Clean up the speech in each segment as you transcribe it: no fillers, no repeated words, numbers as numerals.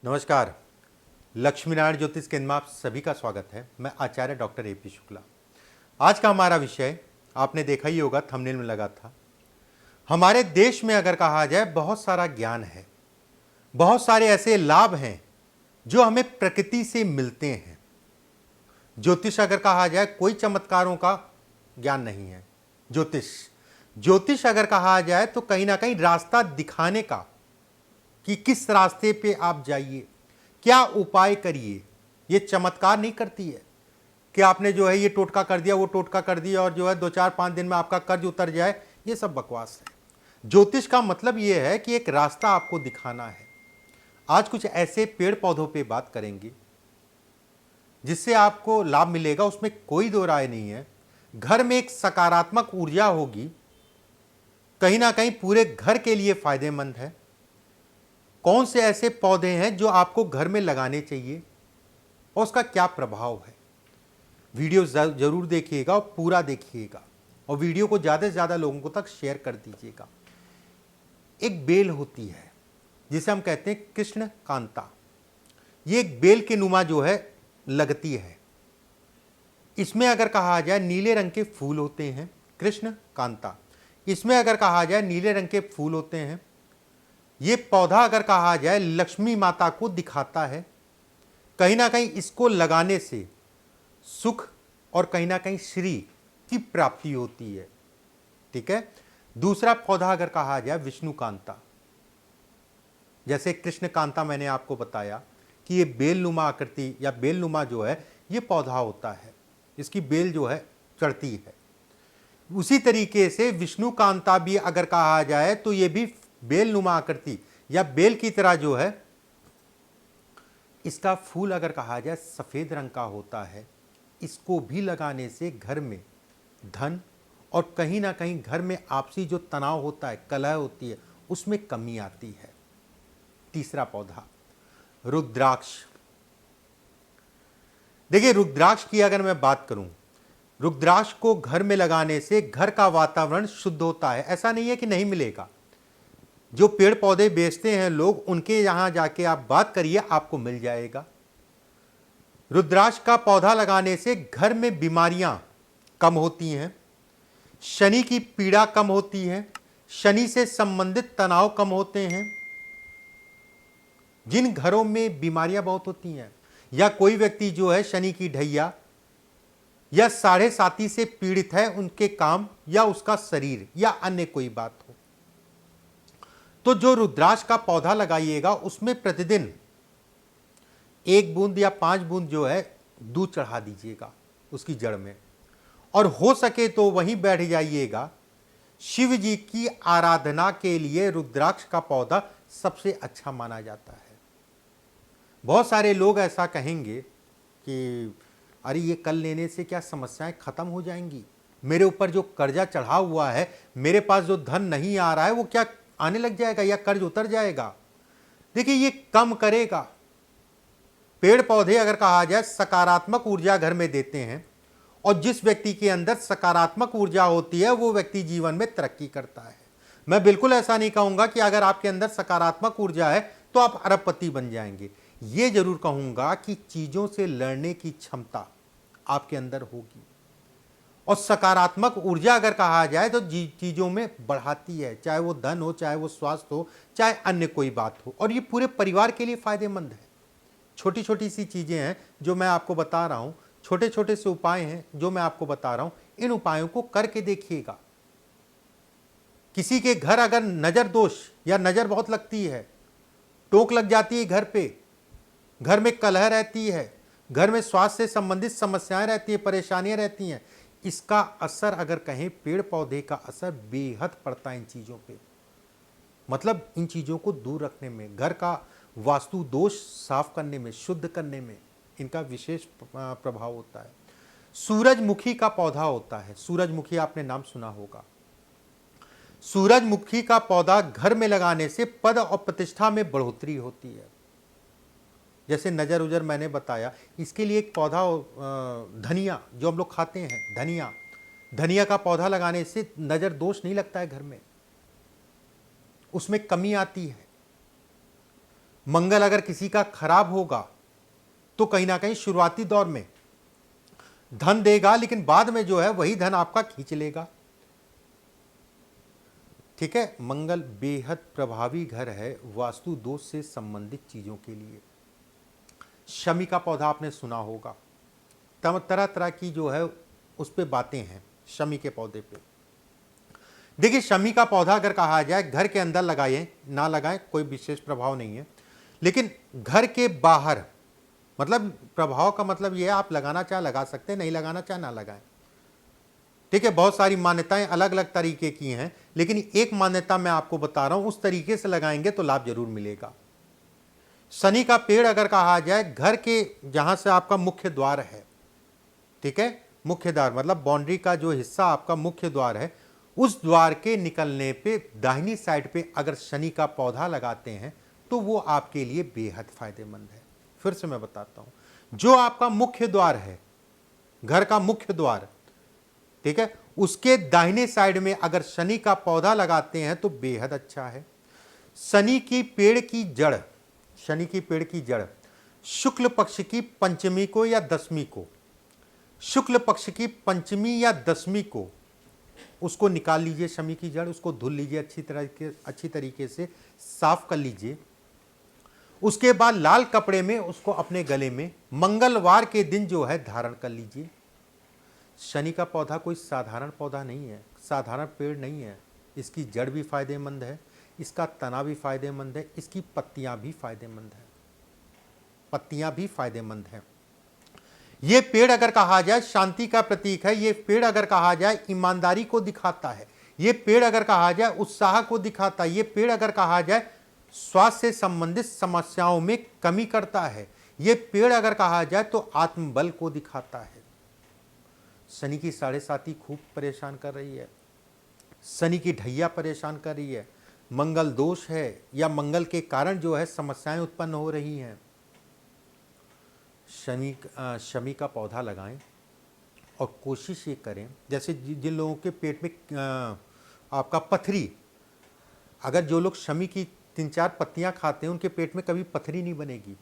नमस्कार। लक्ष्मीनारायण ज्योतिष केंद्र में आप सभी का स्वागत है। मैं आचार्य डॉक्टर ए.पी. शुक्ला। आज का हमारा विषय आपने देखा ही होगा, थंबनेल में लगा था। हमारे देश में अगर कहा जाए बहुत सारा ज्ञान है, बहुत सारे ऐसे लाभ हैं जो हमें प्रकृति से मिलते हैं। ज्योतिष अगर कहा जाए कोई चमत्कारों का ज्ञान नहीं है। ज्योतिष अगर कहा जाए तो कहीं ना कहीं रास्ता दिखाने का, कि किस रास्ते पे आप जाइए, क्या उपाय करिए। ये चमत्कार नहीं करती है कि आपने जो है ये टोटका कर दिया, वो टोटका कर दिया और जो है 2-4-5 दिन में आपका कर्ज उतर जाए। ये सब बकवास है। ज्योतिष का मतलब ये है कि एक रास्ता आपको दिखाना है। आज कुछ ऐसे पेड़ पौधों पे बात करेंगे जिससे आपको लाभ मिलेगा, उसमें कोई दो राय नहीं है। घर में एक सकारात्मक ऊर्जा होगी, कहीं ना कहीं पूरे घर के लिए फायदेमंद है। कौन से ऐसे पौधे हैं जो आपको घर में लगाने चाहिए और उसका क्या प्रभाव है। वीडियो जरूर देखिएगा और पूरा देखिएगा और वीडियो को ज़्यादा से ज़्यादा लोगों तक शेयर कर दीजिएगा। एक बेल होती है जिसे हम कहते हैं कृष्ण कांता। ये एक बेल के नुमा जो है लगती है। इसमें अगर कहा जाए नीले रंग के फूल होते हैं। कृष्ण कांता, इसमें अगर कहा जाए नीले रंग के फूल होते हैं। ये पौधा अगर कहा जाए लक्ष्मी माता को दिखाता है। कहीं ना कहीं इसको लगाने से सुख और कहीं ना कहीं श्री की प्राप्ति होती है। ठीक है। दूसरा पौधा अगर कहा जाए विष्णुकांता, जैसे कृष्णकांता मैंने आपको बताया कि ये बेलनुमा आकृति या बेलनुमा जो है ये पौधा होता है, इसकी बेल जो है चढ़ती है। उसी तरीके से विष्णुकांता भी अगर कहा जाए तो ये भी बेलनुमा आकृति या बेल की तरह जो है, इसका फूल अगर कहा जाए सफेद रंग का होता है। इसको भी लगाने से घर में धन और कहीं ना कहीं घर में आपसी जो तनाव होता है, कलह होती है, उसमें कमी आती है। तीसरा पौधा रुद्राक्ष। देखिए, रुद्राक्ष की अगर मैं बात करूं, रुद्राक्ष को घर में लगाने से घर का वातावरण शुद्ध होता है। ऐसा नहीं है कि नहीं मिलेगा। जो पेड़ पौधे बेचते हैं लोग, उनके यहां जाके आप बात करिए, आपको मिल जाएगा। रुद्राक्ष का पौधा लगाने से घर में बीमारियां कम होती हैं, शनि की पीड़ा कम होती है, शनि से संबंधित तनाव कम होते हैं। जिन घरों में बीमारियां बहुत होती हैं या कोई व्यक्ति जो है शनि की ढैया या साढ़े साती से पीड़ित है, उनके काम या उसका शरीर या अन्य कोई बात हो, तो जो रुद्राक्ष का पौधा लगाइएगा उसमें प्रतिदिन 1 बूंद या 5 बूंद जो है दूध चढ़ा दीजिएगा उसकी जड़ में, और हो सके तो वहीं बैठ जाइएगा। शिव जी की आराधना के लिए रुद्राक्ष का पौधा सबसे अच्छा माना जाता है। बहुत सारे लोग ऐसा कहेंगे कि अरे ये कल लेने से क्या समस्याएं खत्म हो जाएंगी, मेरे ऊपर जो कर्जा चढ़ा हुआ है, मेरे पास जो धन नहीं आ रहा है, वो क्या आने लग जाएगा या कर्ज उतर जाएगा। देखिए, ये कम करेगा। पेड़ पौधे अगर कहा जाए सकारात्मक ऊर्जा घर में देते हैं, और जिस व्यक्ति के अंदर सकारात्मक ऊर्जा होती है वो व्यक्ति जीवन में तरक्की करता है। मैं बिल्कुल ऐसा नहीं कहूंगा कि अगर आपके अंदर सकारात्मक ऊर्जा है तो आप अरबपति बन जाएंगे। ये जरूर कहूंगा कि चीजों से लड़ने की क्षमता आपके अंदर होगी, और सकारात्मक ऊर्जा अगर कहा जाए तो चीज़ों में बढ़ाती है, चाहे वो धन हो, चाहे वो स्वास्थ्य हो, चाहे अन्य कोई बात हो, और ये पूरे परिवार के लिए फायदेमंद है। छोटी छोटी सी चीज़ें हैं जो मैं आपको बता रहा हूँ, छोटे छोटे से उपाय हैं जो मैं आपको बता रहा हूँ। इन उपायों को करके देखिएगा। किसी के घर अगर नज़र दोष या नज़र बहुत लगती है, टोक लग जाती है घर पे, घर में कलह रहती है, घर में स्वास्थ्य से संबंधित समस्याएं रहती है, परेशानियां रहती हैं, इसका असर अगर कहें पेड़ पौधे का असर बेहद पड़ता है इन चीज़ों पे। मतलब इन चीज़ों को दूर रखने में, घर का वास्तु दोष साफ करने में, शुद्ध करने में इनका विशेष प्रभाव होता है। सूरजमुखी का पौधा होता है। सूरजमुखी आपने नाम सुना होगा। सूरजमुखी का पौधा घर में लगाने से पद और प्रतिष्ठा में बढ़ोतरी होती है। जैसे नज़र उजर मैंने बताया, इसके लिए एक पौधा धनिया जो हम लोग खाते हैं, धनिया का पौधा लगाने से नज़र दोष नहीं लगता है घर में, उसमें कमी आती है। मंगल अगर किसी का खराब होगा तो कहीं ना कहीं शुरुआती दौर में धन देगा, लेकिन बाद में जो है वही धन आपका खींच लेगा। ठीक है, मंगल बेहद प्रभावी घर है वास्तु दोष से संबंधित चीजों के लिए। शमी का पौधा आपने सुना होगा, तरह तरह की जो है उस पे बातें हैं शमी के पौधे पे। देखिए, शमी का पौधा अगर कहा जाए घर के अंदर लगाएं ना लगाएं कोई विशेष प्रभाव नहीं है, लेकिन घर के बाहर मतलब प्रभाव का मतलब यह है आप लगाना चाहे लगा सकते हैं, नहीं लगाना चाहे ना लगाएं। ठीक है, बहुत सारी मान्यताएं अलग अलग तरीके की हैं, लेकिन एक मान्यता मैं आपको बता रहा हूं, उस तरीके से लगाएंगे तो लाभ जरूर मिलेगा। शनि का पेड़ अगर कहा जाए घर के जहां से आपका मुख्य द्वार है, ठीक है, मुख्य द्वार मतलब बाउंड्री का जो हिस्सा आपका मुख्य द्वार है, उस द्वार के निकलने पे दाहिनी साइड पे अगर शनि का पौधा लगाते हैं तो वो आपके लिए बेहद फायदेमंद है। फिर से मैं बताता हूं, जो आपका मुख्य द्वार है, घर का मुख्य द्वार, ठीक है, उसके दाहिने साइड में अगर शनि का पौधा लगाते हैं तो बेहद अच्छा है। शनि की पेड़ की जड़, शनि की पेड़ की जड़ शुक्ल पक्ष की पंचमी को या दसवीं को, शुक्ल पक्ष की पंचमी या दसवीं को उसको निकाल लीजिए, शमी की जड़ उसको धुल लीजिए, अच्छी तरीके से साफ कर लीजिए। उसके बाद लाल कपड़े में उसको अपने गले में मंगलवार के दिन जो है धारण कर लीजिए। शनि का पौधा कोई साधारण पौधा नहीं है, साधारण पेड़ नहीं है। इसकी जड़ भी फायदेमंद है, इसका तना भी फायदेमंद है, इसकी पत्तियां भी फायदेमंद है, पत्तियां भी फायदेमंद हैं। ये पेड़ अगर कहा जाए शांति का प्रतीक है, ये पेड़ अगर कहा जाए ईमानदारी को दिखाता है, ये पेड़ अगर कहा जाए उत्साह को दिखाता है, ये पेड़ अगर कहा जाए स्वास्थ्य से संबंधित समस्याओं में कमी करता है, ये पेड़ अगर कहा जाए तो आत्मबल को दिखाता है। शनि की 7.5 खूब परेशान कर रही है, शनि की ढैया परेशान कर रही है, मंगल दोष है या मंगल के कारण जो है समस्याएं उत्पन्न हो रही हैं। शमी का पौधा लगाएं और कोशिश ये करें, जैसे जिन लोगों के पेट में आपका पथरी, अगर जो लोग शमी की 3-4 पत्तियां खाते हैं उनके पेट में कभी पथरी नहीं बनेगी।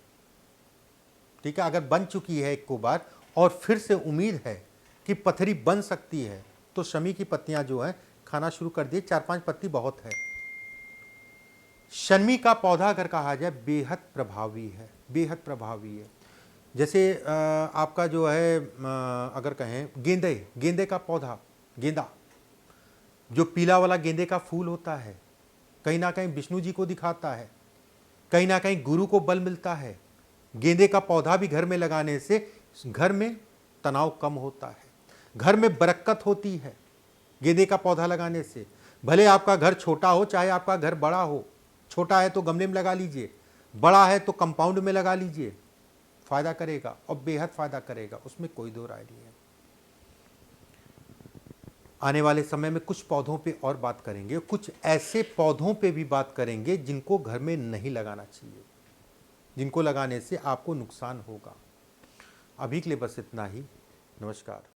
ठीक है, अगर बन चुकी है एक को बार और फिर से उम्मीद है कि पथरी बन सकती है तो शमी की पत्तियां जो है खाना शुरू कर दिए, 4-5 पत्ती बहुत है। शमी का पौधा अगर कहा जाए बेहद प्रभावी है, बेहद प्रभावी है। जैसे आपका जो है अगर कहें गेंदे का पौधा, गेंदा जो पीला वाला गेंदे का फूल होता है, कहीं ना कहीं विष्णु जी को दिखाता है, कहीं ना कहीं गुरु को बल मिलता है। गेंदे का पौधा भी घर में लगाने से घर में तनाव कम होता है, घर में बरकत होती है। गेंदे का पौधा लगाने से भले आपका घर छोटा हो चाहे आपका घर बड़ा हो, छोटा है तो गमले में लगा लीजिए, बड़ा है तो कंपाउंड में लगा लीजिए, फायदा करेगा और बेहद फायदा करेगा, उसमें कोई दो राय नहीं है। आने वाले समय में कुछ पौधों पे और बात करेंगे, कुछ ऐसे पौधों पे भी बात करेंगे जिनको घर में नहीं लगाना चाहिए, जिनको लगाने से आपको नुकसान होगा। अभी के लिए बस इतना ही। नमस्कार।